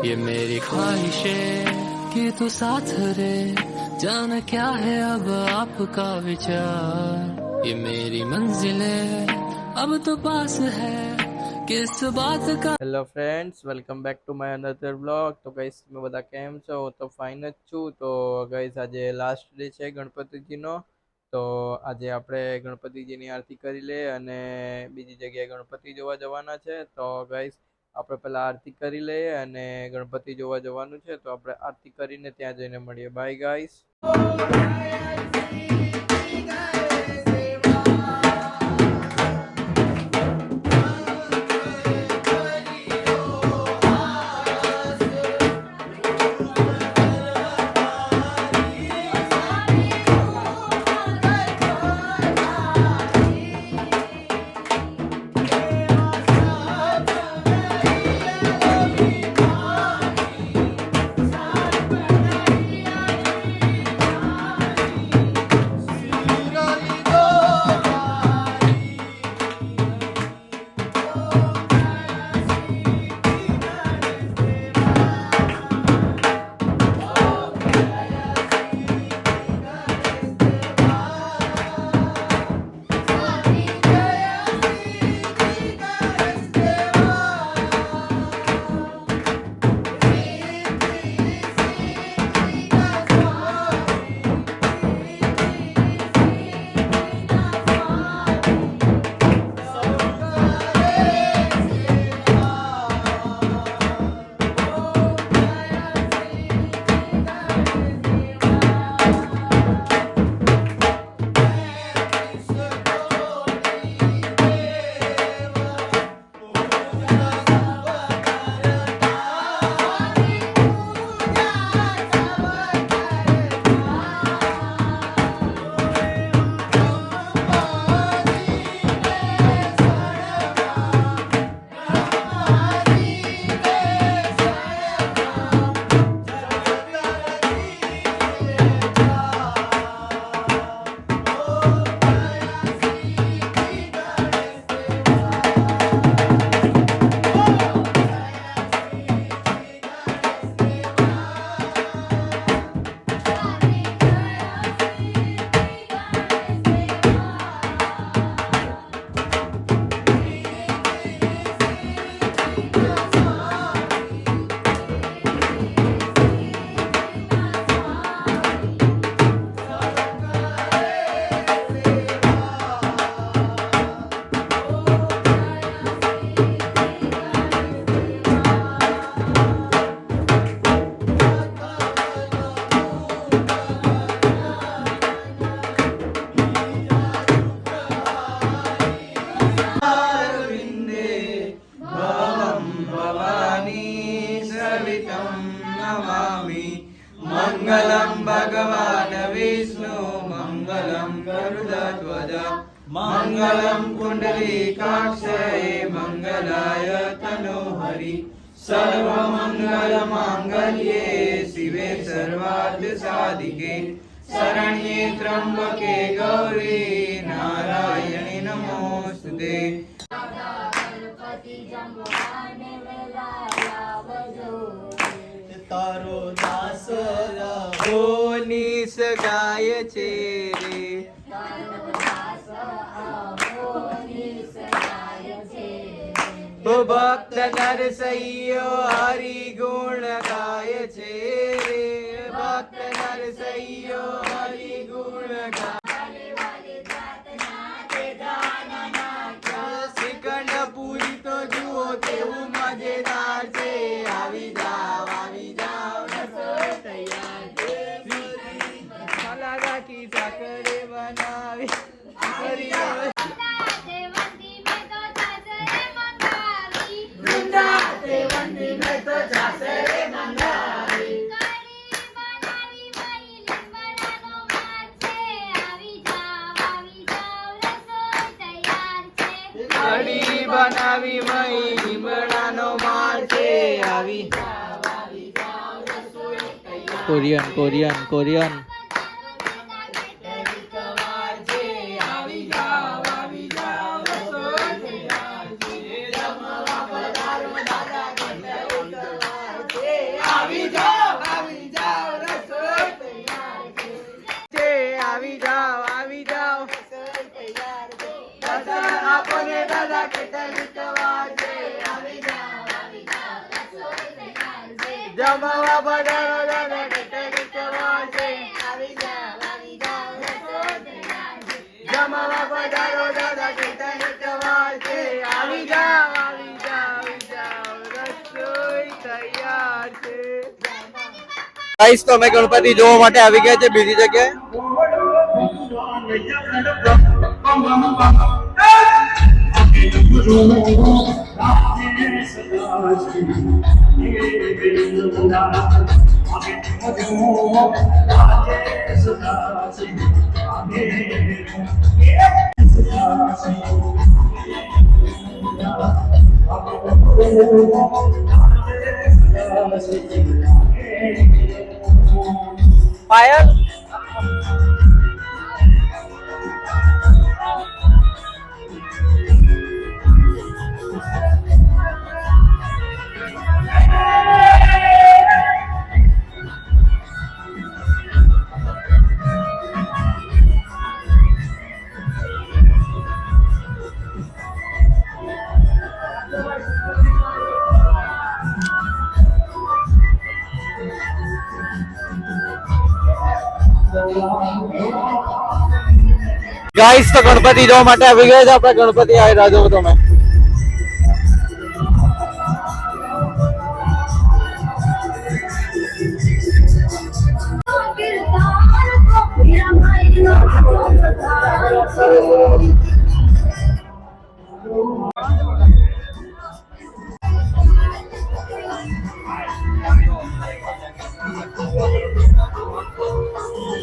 ये मेरी ख्वाहिशें कि तू साथ रे, जाने क्या है अब आपका विचार। ये मेरी मंजिलें अब तो पास है, किस बात का। Hello friends, welcome back to my another blog. તો ગાઈસ, તમે બધા કેમ છો? તો ફાઇન જ છું. તો ગાઈસ, આજે લાસ્ટ ડે છે ગણપતિજીનો. તો આજે આપણે ગણપતિજીની આરતી કરી લે અને બીજી જગ્યાએ ગણપતિ જોવા જવાના છે. તો ગાઈસ, આપણે પહેલાં આરતી કરી લઈએ અને ગણપતિ જોવા જવાનું છે. તો આપણે આરતી કરીને ત્યાં જઈને મળીએ. Bye guys. મંગલમ ભગવાન વિષ્ણુ મંગલમ ગરુડધ્વજ મંગલમ કુંડલીકાક્ષય મંગલાય તનોહરિ સર્વમંગલ માંગલ્યે શિવે સર્વાર્થ સાધિકે શરણ્યે ત્રંબકે ગૌરી નારાયણી નમોસ્તુતે. તારો દાસ નિસ ગાય છે રે, ભક્ત નરસૈયો હરિ ગુણ ગાય છે રે, ભક્ત નરસૈયો હરિ ગુણ શ્રીખંડ પૂરી તો જુઓ કેવું મજેદાર છે. આવી જાવ આવી જાવ, રસોઈ તૈયાર છે. મસાલા રાખી સાકરે બનાવી કઢી બનાવી મઈ લીમડાનો માર છે. આવી કોરિયન કોરિયન કોરિયન બાપોને દાદા કેટલીક વાગે આવી જાઓ જમવા પધારો દાદા કેટલીક વાગે આવી જાઓ જમવા પધારો દાદા કેટલીક વાગે આવી જાઓ રસોઈ તૈયાર છે ગાઈસ તો અમે ગણપતિ જોવા માટે આવી ગયા છે બીજી જગ્યાએ પાયલ ગાઈસ તો ગણપતિ જોવા માટે આવી ગયા છે આપણે ગણપતિ આવી રાજો તમે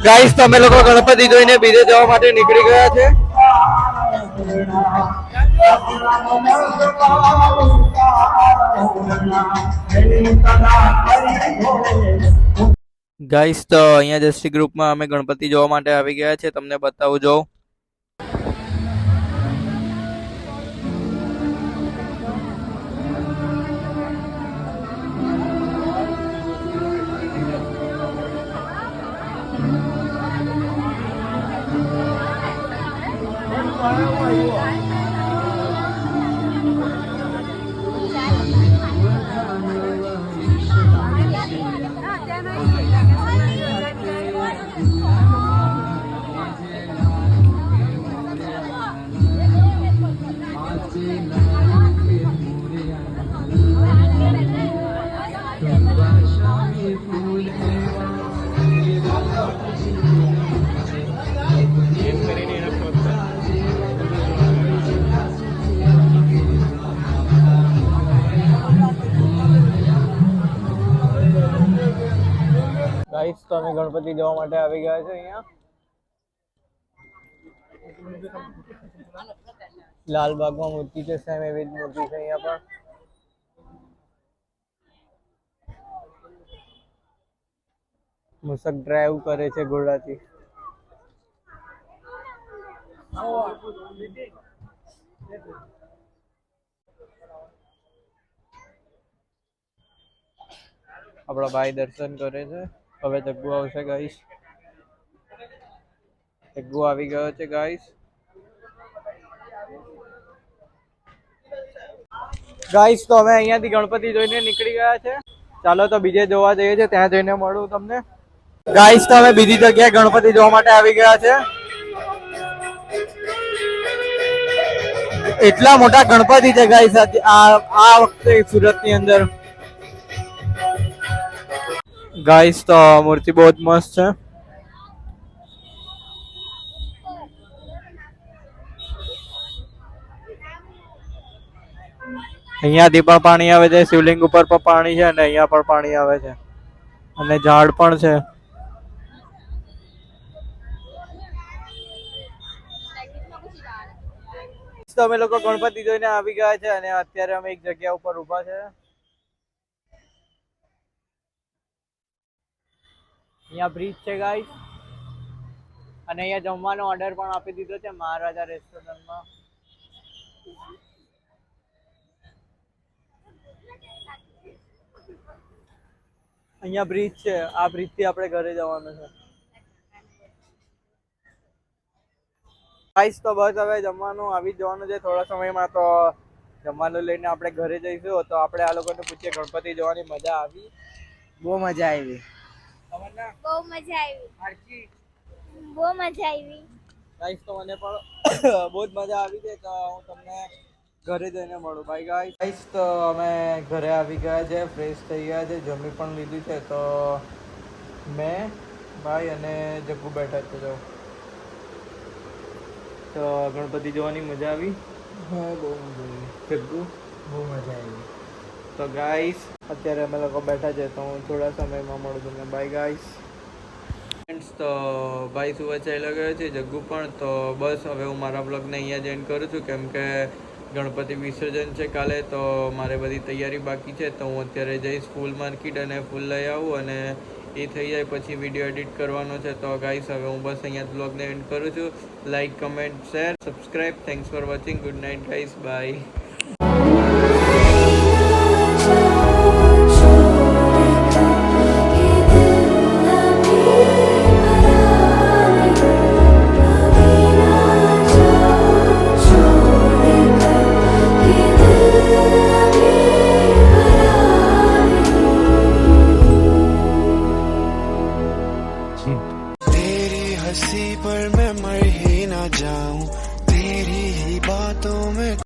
ગાઈસ તો અમે લોકો ગણપતિ જોઈને બીજે જવા માટે નીકળી ગયા છે ગાઈસ તો અહીંયા જસ્ટી ગ્રુપમાં અમે ગણપતિ જોવા માટે આવી ગયા છે તમને બતાવું જો ગાઈસ તો અમે ગણપતિ જોવા માટે આવી ગયા છે અહીંયા લાલબાગમાં મૂર્તિ છે સેમ એવી જ મૂર્તિ છે અહીંયા પણ મુસક ડ્રાઈવ કરે છે ઘોડાથી આપણા ભાઈ દર્શન કરે છે હવે જગ્ગુ આવશે ગાઈસ જગ્ગુ આવી ગયો છે ગાઈસ ગાઈસ તો અમે અહીંયાથી ગણપતિ જોઈને નીકળી ગયા છે ચાલો તો બીજે જોવા જઈએ છે ત્યાં જઈને મળું તમને ગાઈસ તો અમે બીજી જગ્યાએ ગણપતિ જોવા માટે આવી ગયા છે એટલા મોટા ગણપતિ છે ગાઈસ આ વખતે સુરતની અંદર ગાઈસ તો મૂર્તિ બહુ જ મસ્ત છે અહીંયાથી પણ પાણી આવે છે શિવલિંગ ઉપર પણ પાણી છે અને અહીંયા પણ પાણી આવે છે અને ઝાડ પણ છે તો અમે લોકો ગણપતિ જોઈને આવી ગયા છે અને અત્યારે અમે એક જગ્યા ઉપર ઊભા છે અહીંયા બ્રિજ છે ગાઈસ અને અહીંયા જમવાનો ઓર્ડર પણ આપી દીધો છે મહારાજા રેસ્ટોરન્ટમાં અહીંયા બ્રિજ છે આ બ્રિજ થી આપણે ઘરે જવાનું છે ગાઈસ તો બસ હવે જમવાનું આવી જ જવાનું છે થોડા સમયમાં, તો જમવાનું લઈને આપણે ઘરે જઈશું. તો આપણે આ લોકોને પૂછીએ ગણપતિ જોવાની મજા આવી? બહુ મજા આવી. અમરના બહુ મજા આવી. આરતી બહુ મજા આવી. ગાઈસ તો મને પણ બહુ જ મજા આવી છે. તો હું તમને ઘરે જઈને મળું. Bye guys. ગાઈસ તો અમે ઘરે આવી ગયા છે, ફ્રેશ થઈ ગયા છે, જમી પણ લીધું છે. તો મેં ભાઈ અને જગ્ગુ બેઠા છે. તો ગણપતિ જોવાની મજા આવી? હા, બહુ મજા આવી. જગ્ગુ બહુ મજા આવી. તો ગાઈસ અત્યારે અમે લોકો બેઠા છે, તો હું થોડા સમયમાં મળું તમને. Bye guys. ફ્રેન્ડ્સ તો ભાઈ સુવા ચાલ્યો ગયો છે, જગ્ગુ પણ. તો બસ હવે હું મારા બ્લોગને અહીંયા જ એન્ડ કરું છું, કેમ કે ગણપતિ વિસર્જન છે કાલે. તો મારે બધી તૈયારી બાકી છે. તો હું અત્યારે જઈશ ફૂલ માર્કેટ અને ફૂલ લઈ આવું, અને એ થઈ જાય પછી વિડીયો એડિટ કરવાનો છે. તો ગાઈસ હવે હું બસ અહીંયા બ્લોગને એન્ડ કરું છું. Like, comment, share, subscribe. Thanks for watching. Good night guys. By.